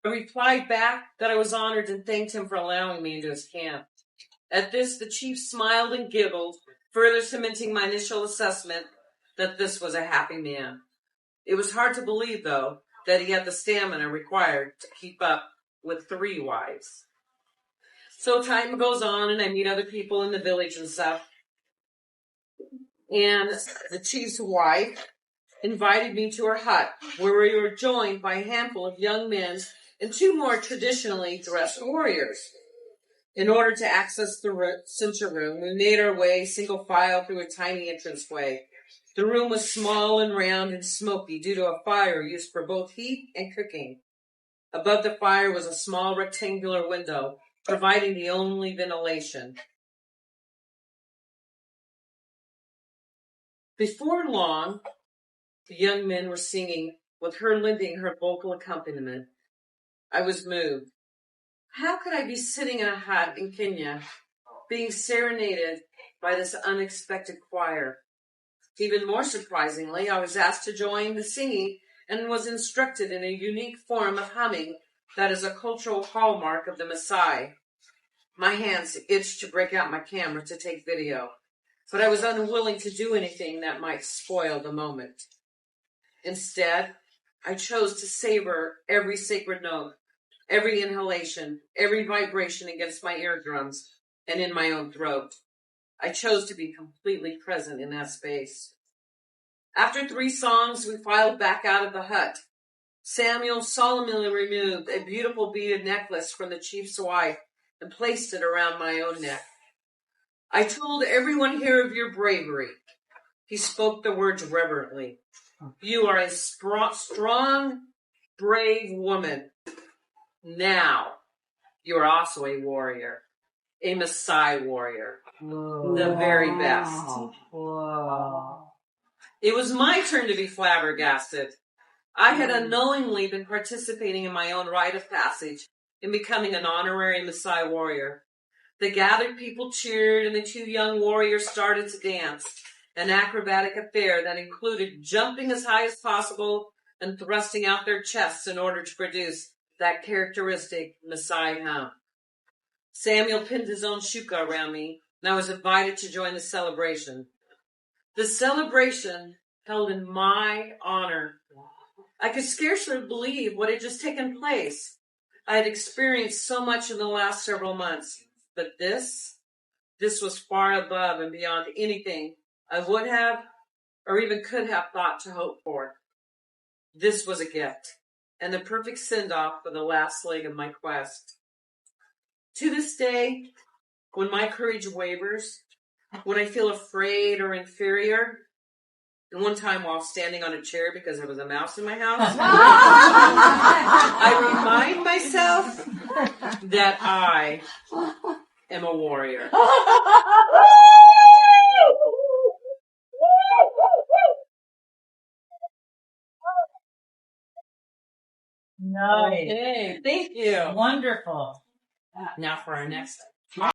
I replied back that I was honored and thanked him for allowing me into his camp. At this, the chief smiled and giggled, further cementing my initial assessment that this was a happy man. It was hard to believe, though, that he had the stamina required to keep up with 3 wives. So time goes on, and I meet other people in the village and stuff. And the chief's wife invited me to her hut, where we were joined by a handful of young men and 2 more traditionally dressed warriors. In order to access the center room, we made our way single file through a tiny entranceway. The room was small and round and smoky due to a fire used for both heat and cooking. Above the fire was a small rectangular window, providing the only ventilation. Before long, the young men were singing, with her lending her vocal accompaniment. I was moved. How could I be sitting in a hut in Kenya, being serenaded by this unexpected choir? Even more surprisingly, I was asked to join the singing and was instructed in a unique form of humming that is a cultural hallmark of the Maasai. My hands itched to break out my camera to take video, but I was unwilling to do anything that might spoil the moment. Instead, I chose to savor every sacred note, every inhalation, every vibration against my eardrums and in my own throat. I chose to be completely present in that space. After 3 songs, we filed back out of the hut. Samuel solemnly removed a beautiful beaded necklace from the chief's wife and placed it around my own neck. I told everyone here of your bravery. He spoke the words reverently. You are a strong, brave woman. Now, you are also a warrior, a Maasai warrior, the very best. Whoa. It was my turn to be flabbergasted. I had unknowingly been participating in my own rite of passage in becoming an honorary Maasai warrior. The gathered people cheered, and the 2 young warriors started to dance, an acrobatic affair that included jumping as high as possible and thrusting out their chests in order to produce that characteristic Maasai hum. Samuel pinned his own shuka around me, and I was invited to join the celebration. The celebration held in my honor. I could scarcely believe what had just taken place. I had experienced so much in the last several months, but this was far above and beyond anything I would have or even could have thought to hope for. This was a gift and the perfect send-off for the last leg of my quest. To this day, when my courage wavers, when I feel afraid or inferior, and one time while standing on a chair because there was a mouse in my house, I remind myself that I am a warrior. Nice. Okay, thank you. Wonderful. Now for our next